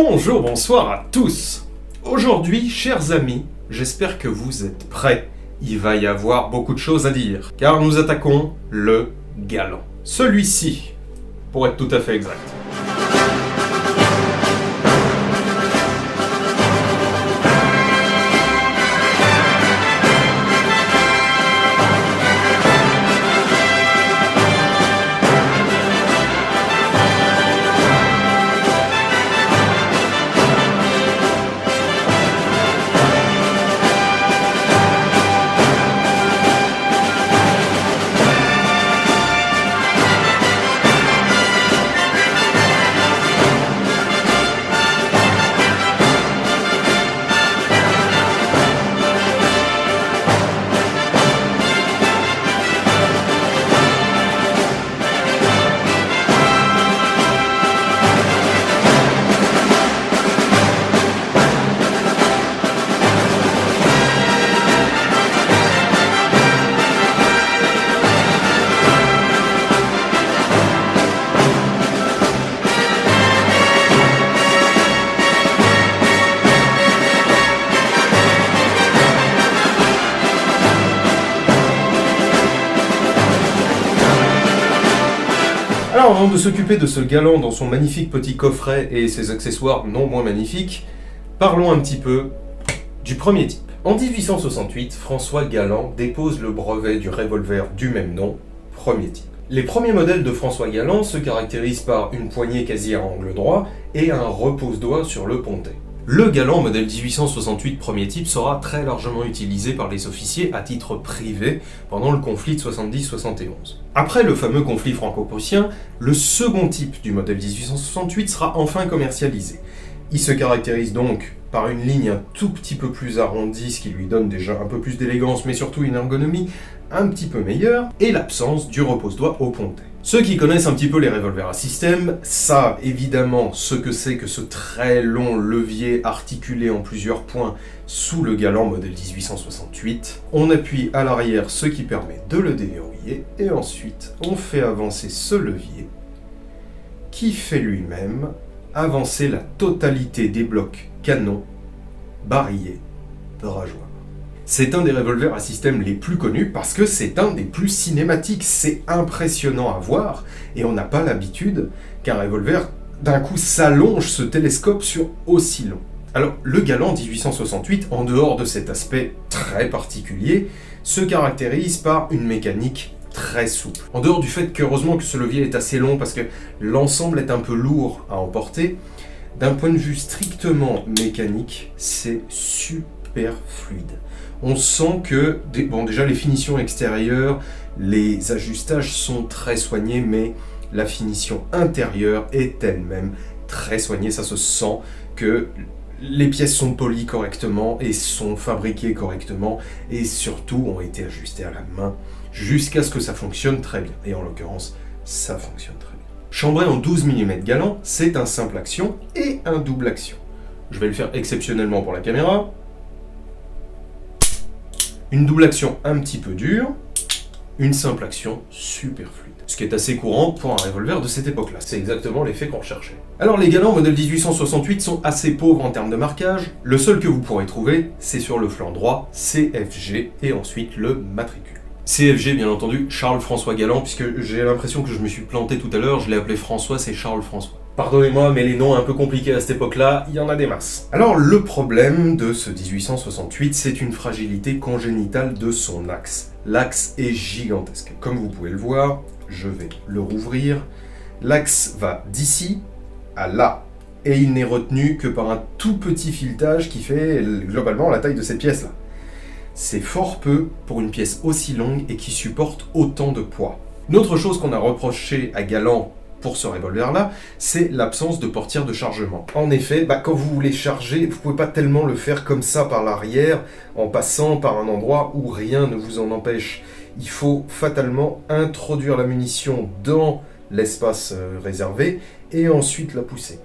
Bonjour, bonsoir à tous. Aujourd'hui, chers amis, j'espère que vous êtes prêts. Il va y avoir beaucoup de choses à dire, car nous attaquons le galant. Celui-ci, pour être tout à fait exact. Alors, avant de s'occuper de ce galant dans son magnifique petit coffret et ses accessoires non moins magnifiques, parlons un petit peu du premier type. En 1868, François Galland dépose le brevet du revolver du même nom, premier type. Les premiers modèles de François Galland se caractérisent par une poignée quasi à angle droit et un repose-doigt sur le pontet. Le Galland modèle 1868 premier type sera très largement utilisé par les officiers à titre privé pendant le conflit de 70-71. Après le fameux conflit franco-prussien, le second type du modèle 1868 sera enfin commercialisé. Il se caractérise donc par une ligne un tout petit peu plus arrondie, ce qui lui donne déjà un peu plus d'élégance, mais surtout une ergonomie un petit peu meilleure, et l'absence du repose-doigt au pontet. Ceux qui connaissent un petit peu les revolvers à système savent évidemment ce que c'est que ce très long levier articulé en plusieurs points sous le Galland modèle 1868. On appuie à l'arrière, ce qui permet de le déverrouiller, et ensuite on fait avancer ce levier qui fait lui-même avancer la totalité des blocs canons, barillet, rageoir. C'est un des revolvers à système les plus connus parce que c'est un des plus cinématiques. C'est impressionnant à voir et on n'a pas l'habitude qu'un revolver d'un coup s'allonge, se télescope sur aussi long. Alors le Galland 1868, en dehors de cet aspect très particulier, se caractérise par une mécanique très souple. En dehors du fait qu'heureusement que ce levier est assez long parce que l'ensemble est un peu lourd à emporter, d'un point de vue strictement mécanique, c'est super fluide. On sent que, déjà les finitions extérieures, les ajustages sont très soignés, mais la finition intérieure est elle-même très soignée. Ça se sent que les pièces sont polies correctement et sont fabriquées correctement et surtout ont été ajustées à la main jusqu'à ce que ça fonctionne très bien. Et en l'occurrence, ça fonctionne très bien. Chambré en 12 mm Galland, c'est un simple action et un double action. Je vais le faire exceptionnellement pour la caméra. Une double action un petit peu dure, une simple action super fluide. Ce qui est assez courant pour un revolver de cette époque-là. C'est exactement l'effet qu'on recherchait. Alors les Galland modèle 1868 sont assez pauvres en termes de marquage. Le seul que vous pourrez trouver, c'est sur le flanc droit, CFG, et ensuite le matricule. CFG, bien entendu, Charles-François Galland, puisque j'ai l'impression que je me suis planté tout à l'heure, je l'ai appelé François, c'est Charles-François. Pardonnez-moi, mais les noms un peu compliqués à cette époque-là, il y en a des masses. Alors, le problème de ce 1868, c'est une fragilité congénitale de son axe. L'axe est gigantesque. Comme vous pouvez le voir, je vais le rouvrir. L'axe va d'ici à là. Et il n'est retenu que par un tout petit filetage qui fait globalement la taille de cette pièce-là. C'est fort peu pour une pièce aussi longue et qui supporte autant de poids. Une autre chose qu'on a reproché à Galland pour ce revolver-là, c'est l'absence de portière de chargement. En effet, quand vous voulez charger, vous ne pouvez pas tellement le faire comme ça par l'arrière, en passant par un endroit où rien ne vous en empêche. Il faut fatalement introduire la munition dans l'espace réservé et ensuite la pousser.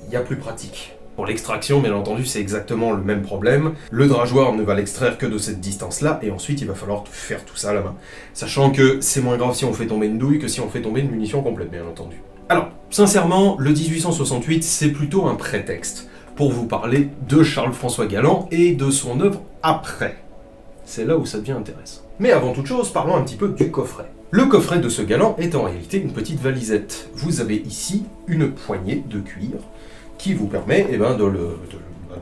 Il y a plus pratique. Pour l'extraction, bien entendu, c'est exactement le même problème. Le drageoir ne va l'extraire que de cette distance-là, et ensuite il va falloir faire tout ça à la main. Sachant que c'est moins grave si on fait tomber une douille que si on fait tomber une munition complète, bien entendu. Alors, sincèrement, le 1868, c'est plutôt un prétexte pour vous parler de Charles-François Galland et de son œuvre après. C'est là où ça devient intéressant. Mais avant toute chose, parlons un petit peu du coffret. Le coffret de ce Galland est en réalité une petite valisette. Vous avez ici une poignée de cuir qui vous permet de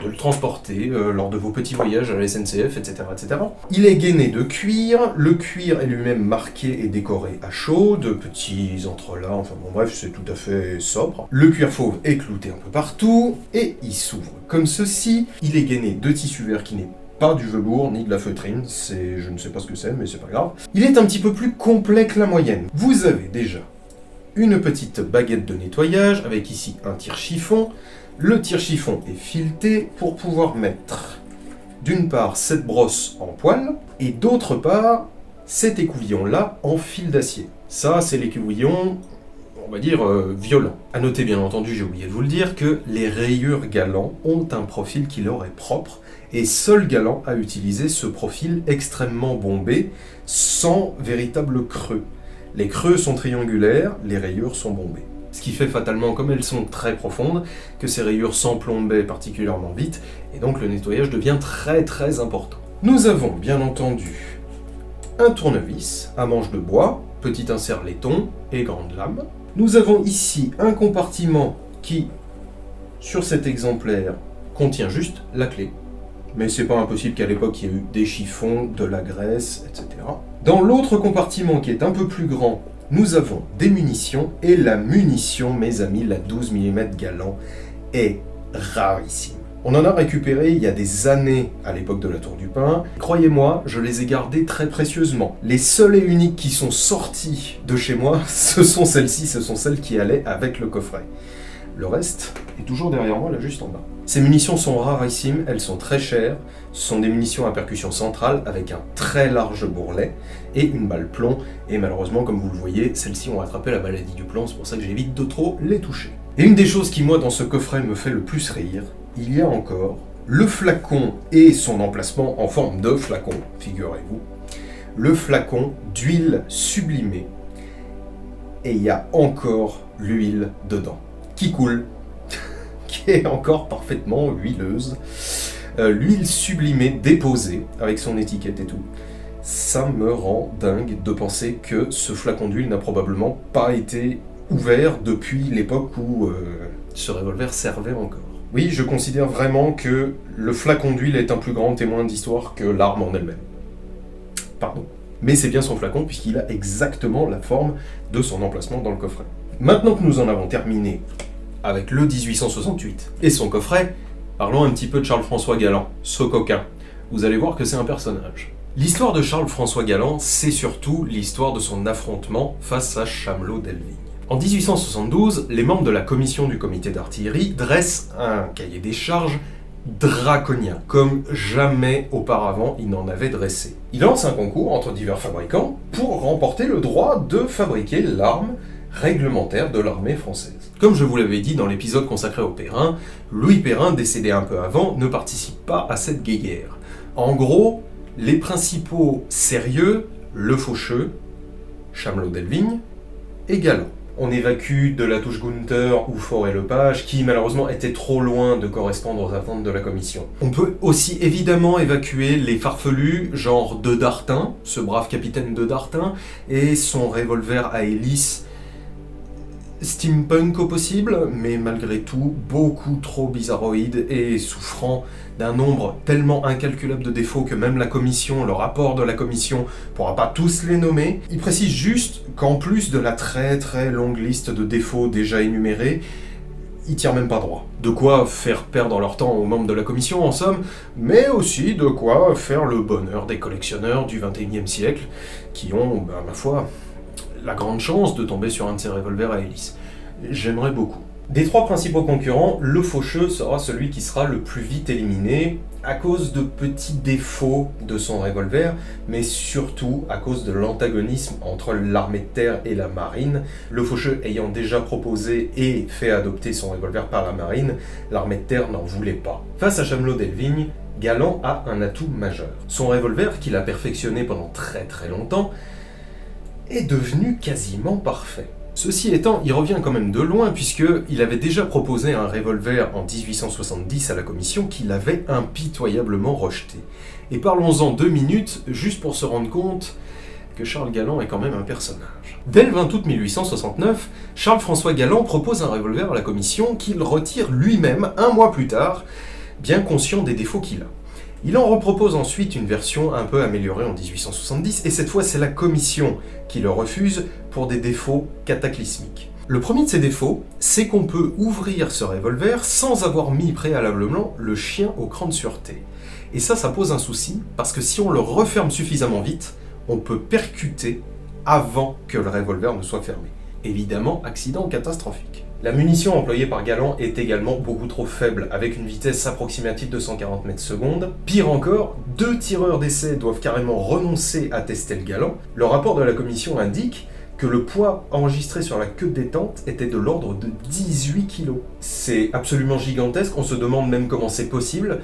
le transporter lors de vos petits voyages à la SNCF, etc., etc. Il est gainé de cuir, le cuir est lui-même marqué et décoré à chaud, de petits entrelacs, enfin bon bref, c'est tout à fait sobre. Le cuir fauve est clouté un peu partout, et il s'ouvre comme ceci. Il est gainé de tissu vert qui n'est pas du velours ni de la feutrine, je ne sais pas ce que c'est, mais c'est pas grave. Il est un petit peu plus complet que la moyenne. Vous avez déjà une petite baguette de nettoyage, avec ici un tire-chiffon. Le tire-chiffon est fileté pour pouvoir mettre, d'une part, cette brosse en poil, et d'autre part, cet écouvillon-là en fil d'acier. Ça, c'est l'écouvillon, on va dire, violent. À noter, bien entendu, j'ai oublié de vous le dire, que les rayures Galland ont un profil qui leur est propre, et seul Galland a utilisé ce profil extrêmement bombé, sans véritable creux. Les creux sont triangulaires, les rayures sont bombées. Ce qui fait fatalement, comme elles sont très profondes, que ces rayures s'emplombaient particulièrement vite, et donc le nettoyage devient très très important. Nous avons bien entendu un tournevis à manche de bois, petit insert laiton et grande lame. Nous avons ici un compartiment qui, sur cet exemplaire, contient juste la clé. Mais c'est pas impossible qu'à l'époque il y ait eu des chiffons, de la graisse, etc. Dans l'autre compartiment qui est un peu plus grand, nous avons des munitions, et la munition, mes amis, la 12 mm Galland, est rarissime. On en a récupéré il y a des années à l'époque de la Tour du Pin. Croyez-moi, je les ai gardées très précieusement. Les seules et uniques qui sont sorties de chez moi, ce sont celles-ci, ce sont celles qui allaient avec le coffret. Le reste est toujours derrière moi, là juste en bas. Ces munitions sont rarissimes, elles sont très chères. Ce sont des munitions à percussion centrale avec un très large bourrelet et une balle plomb. Et malheureusement, comme vous le voyez, celles-ci ont attrapé la maladie du plomb, c'est pour ça que j'évite de trop les toucher. Et une des choses qui, moi, dans ce coffret me fait le plus rire, il y a encore le flacon et son emplacement en forme de flacon, figurez-vous. Le flacon d'huile sublimée. Et il y a encore l'huile dedans, qui coule, qui est encore parfaitement huileuse. L'huile sublimée déposée, avec son étiquette et tout. Ça me rend dingue de penser que ce flacon d'huile n'a probablement pas été ouvert depuis l'époque où ce revolver servait encore. Oui, je considère vraiment que le flacon d'huile est un plus grand témoin d'histoire que l'arme en elle-même. Pardon. Mais c'est bien son flacon puisqu'il a exactement la forme de son emplacement dans le coffret. Maintenant que nous en avons terminé avec le 1868 et son coffret, parlons un petit peu de Charles-François Galland, ce coquin. Vous allez voir que c'est un personnage. L'histoire de Charles-François Galland, c'est surtout l'histoire de son affrontement face à Chamelot d'Elvigne. En 1872, les membres de la commission du comité d'artillerie dressent un cahier des charges draconien, comme jamais auparavant ils n'en avaient dressé. Ils lancent un concours entre divers fabricants pour remporter le droit de fabriquer l'arme réglementaire de l'armée française. Comme je vous l'avais dit dans l'épisode consacré au Perrin, Louis Perrin, décédé un peu avant, ne participe pas à cette guéguerre. En gros, les principaux sérieux, le Faucheux, Chamelot d'Elvigne et Galland. On évacue de la touche Gunther ou Fauré-Lepage, qui malheureusement était trop loin de correspondre aux attentes de la commission. On peut aussi évidemment évacuer les farfelus, genre de Dartin, ce brave capitaine de Dartin, et son revolver à hélice steampunk au possible, mais malgré tout beaucoup trop bizarroïde et souffrant d'un nombre tellement incalculable de défauts que même la commission, le rapport de la commission, pourra pas tous les nommer. Il précise juste qu'en plus de la très très longue liste de défauts déjà énumérés, ils tirent même pas droit. De quoi faire perdre leur temps aux membres de la commission en somme, mais aussi de quoi faire le bonheur des collectionneurs du XXIe siècle, qui ont, ma foi, la grande chance de tomber sur un de ces revolvers à hélice. J'aimerais beaucoup. Des trois principaux concurrents, le Faucheux sera celui qui sera le plus vite éliminé à cause de petits défauts de son revolver, mais surtout à cause de l'antagonisme entre l'armée de terre et la marine. Le Faucheux ayant déjà proposé et fait adopter son revolver par la marine, l'armée de terre n'en voulait pas. Face à Chamelot d'Elvigne, Galland a un atout majeur. Son revolver, qu'il a perfectionné pendant très très longtemps, est devenu quasiment parfait. Ceci étant, il revient quand même de loin puisqu'il avait déjà proposé un revolver en 1870 à la commission qu'il avait impitoyablement rejeté. Et parlons-en 2 minutes, juste pour se rendre compte que Charles Galland est quand même un personnage. Dès le 20 août 1869, Charles-François Galland propose un revolver à la commission qu'il retire lui-même 1 mois plus tard, bien conscient des défauts qu'il a. Il en repropose ensuite une version un peu améliorée en 1870, et cette fois c'est la commission qui le refuse pour des défauts cataclysmiques. Le premier de ces défauts, c'est qu'on peut ouvrir ce revolver sans avoir mis préalablement le chien au cran de sûreté. Et ça pose un souci, parce que si on le referme suffisamment vite, on peut percuter avant que le revolver ne soit fermé. Évidemment, accident catastrophique. La munition employée par Galland est également beaucoup trop faible, avec une vitesse approximative de 140 mètres secondes. Pire encore, 2 tireurs d'essai doivent carrément renoncer à tester le Galland. Le rapport de la commission indique que le poids enregistré sur la queue de détente était de l'ordre de 18 kg. C'est absolument gigantesque, on se demande même comment c'est possible.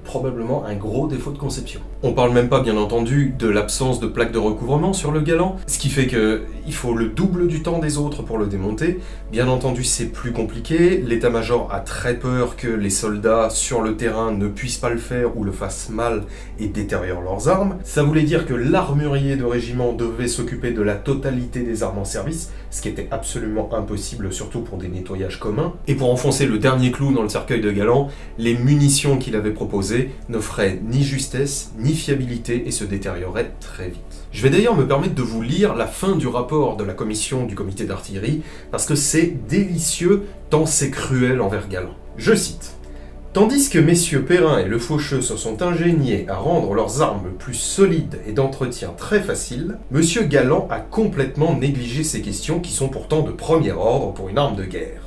Probablement un gros défaut de conception. On parle même pas bien entendu de l'absence de plaque de recouvrement sur le Galland, ce qui fait qu'il faut le double du temps des autres pour le démonter. Bien entendu c'est plus compliqué, l'état-major a très peur que les soldats sur le terrain ne puissent pas le faire ou le fassent mal et détériorent leurs armes. Ça voulait dire que l'armurier de régiment devait s'occuper de la totalité des armes en service, ce qui était absolument impossible, surtout pour des nettoyages communs. Et pour enfoncer le dernier clou dans le cercueil de Galland, les munitions qu'il avait proposées ne feraient ni justesse ni fiabilité et se détérioraient très vite. Je vais d'ailleurs me permettre de vous lire la fin du rapport de la commission du comité d'artillerie, parce que c'est délicieux tant c'est cruel envers Galland. Je cite: « Tandis que messieurs Perrin et Le Faucheux se sont ingéniés à rendre leurs armes plus solides et d'entretien très facile, monsieur Galland a complètement négligé ces questions qui sont pourtant de premier ordre pour une arme de guerre.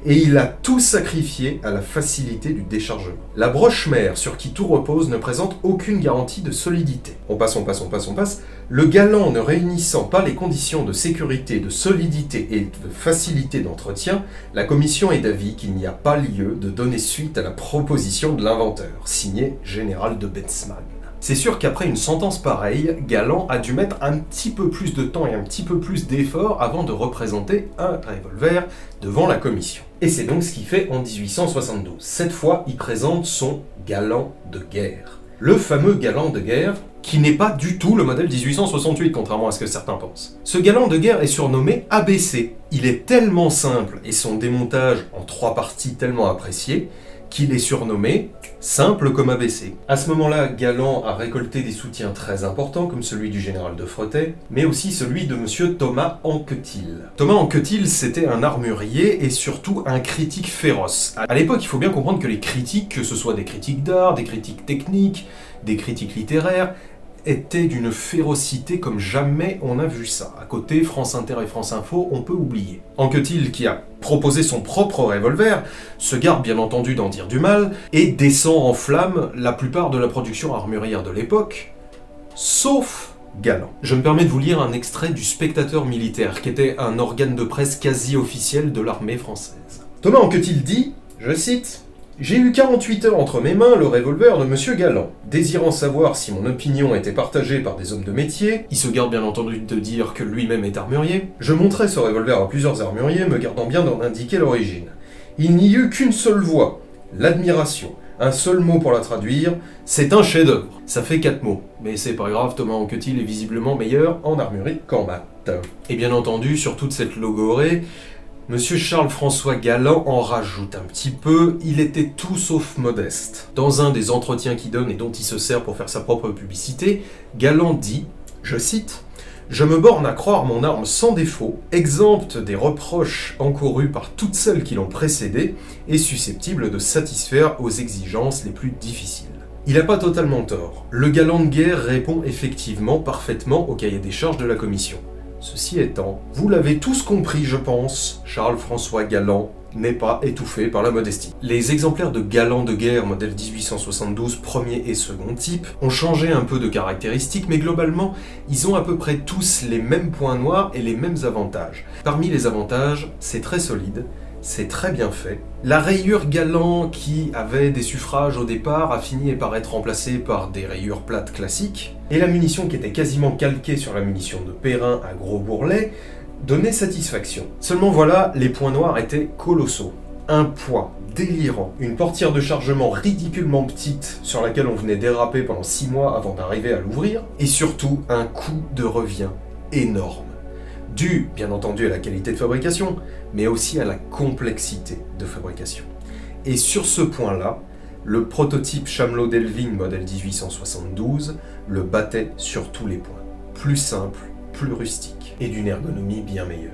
Et il a tout sacrifié à la facilité du déchargement. La broche-mère sur qui tout repose ne présente aucune garantie de solidité. On passe. Le Galland ne réunissant pas les conditions de sécurité, de solidité et de facilité d'entretien, la commission est d'avis qu'il n'y a pas lieu de donner suite à la proposition de l'inventeur, signé Général de Bensman. » C'est sûr qu'après une sentence pareille, Galland a dû mettre un petit peu plus de temps et un petit peu plus d'effort avant de représenter un revolver devant la commission. Et c'est donc ce qu'il fait en 1872. Cette fois, il présente son Galland de guerre. Le fameux Galland de guerre, qui n'est pas du tout le modèle 1868, contrairement à ce que certains pensent. Ce Galland de guerre est surnommé ABC. Il est tellement simple et son démontage en 3 parties tellement apprécié qu'il est surnommé simple comme ABC. À ce moment-là, Galland a récolté des soutiens très importants, comme celui du général de Fretet, mais aussi celui de monsieur Thomas Anquetil. Thomas Anquetil, c'était un armurier et surtout un critique féroce. À l'époque, il faut bien comprendre que les critiques, que ce soit des critiques d'art, des critiques techniques, des critiques littéraires, était d'une férocité comme jamais on a vu ça. À côté, France Inter et France Info, on peut oublier. Anquetil, qui a proposé son propre revolver, se garde bien entendu d'en dire du mal, et descend en flammes la plupart de la production armurière de l'époque, sauf Galland. Je me permets de vous lire un extrait du Spectateur militaire, qui était un organe de presse quasi officiel de l'armée française. Thomas Anquetil dit, je cite: « J'ai eu 48 heures entre mes mains le revolver de monsieur Galland. Désirant savoir si mon opinion était partagée par des hommes de métier, il se garde bien entendu de dire que lui-même est armurier, je montrai ce revolver à plusieurs armuriers, me gardant bien d'en indiquer l'origine. Il n'y eut qu'une seule voix, l'admiration. Un seul mot pour la traduire, c'est un chef-d'œuvre. Ça fait 4 mots, mais c'est pas grave, Thomas Anquetil est visiblement meilleur en armurerie qu'en maths. Et bien entendu, sur toute cette logorée, Monsieur Charles-François Galland en rajoute un petit peu, il était tout sauf modeste. Dans un des entretiens qu'il donne et dont il se sert pour faire sa propre publicité, Galland dit, je cite, « Je me borne à croire mon arme sans défaut, exempte des reproches encourus par toutes celles qui l'ont précédée et susceptible de satisfaire aux exigences les plus difficiles. » Il n'a pas totalement tort. Le Galland de guerre répond effectivement parfaitement au cahier des charges de la commission. Ceci étant, vous l'avez tous compris, je pense, Charles-François Galland n'est pas étouffé par la modestie. Les exemplaires de Galland de guerre modèle 1872 premier et second type ont changé un peu de caractéristiques, mais globalement, ils ont à peu près tous les mêmes points noirs et les mêmes avantages. Parmi les avantages, c'est très solide, c'est très bien fait. La rayure Galland, qui avait des suffrages au départ, a fini par être remplacée par des rayures plates classiques. Et la munition, qui était quasiment calquée sur la munition de Perrin à gros bourrelet, donnait satisfaction. Seulement voilà, les points noirs étaient colossaux. Un poids délirant, une portière de chargement ridiculement petite sur laquelle on venait déraper pendant 6 mois avant d'arriver à l'ouvrir, et surtout un coût de revient énorme. Dû, bien entendu, à la qualité de fabrication, mais aussi à la complexité de fabrication. Et sur ce point-là, le prototype Chamelot-Delvigne modèle 1872 le battait sur tous les points. Plus simple, plus rustique, et d'une ergonomie bien meilleure.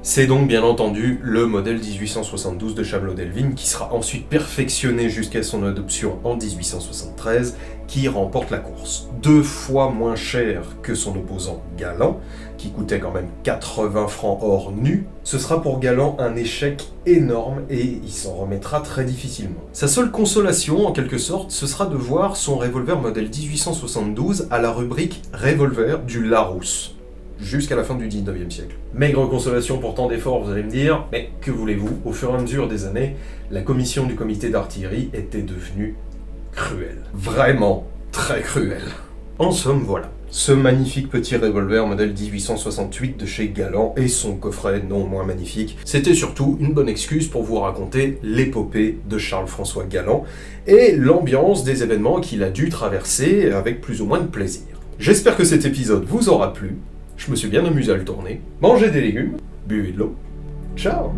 C'est donc bien entendu le modèle 1872 de Chamelot-Delvigne qui sera ensuite perfectionné jusqu'à son adoption en 1873 qui remporte la course. 2 fois moins cher que son opposant Galant, qui coûtait quand même 80 francs hors nu. Ce sera pour Galant un échec énorme et il s'en remettra très difficilement. Sa seule consolation, en quelque sorte, ce sera de voir son revolver modèle 1872 à la rubrique revolver du Larousse, jusqu'à la fin du 19e siècle. Maigre consolation pour tant d'efforts, vous allez me dire, mais que voulez-vous, au fur et à mesure des années, la commission du comité d'artillerie était devenue cruelle. Vraiment très cruelle. En somme, voilà. Ce magnifique petit revolver modèle 1868 de chez Galant et son coffret non moins magnifique, c'était surtout une bonne excuse pour vous raconter l'épopée de Charles-François Galant et l'ambiance des événements qu'il a dû traverser avec plus ou moins de plaisir. J'espère que cet épisode vous aura plu. Je me suis bien amusé à le tourner. Mangez des légumes, buvez de l'eau. Ciao!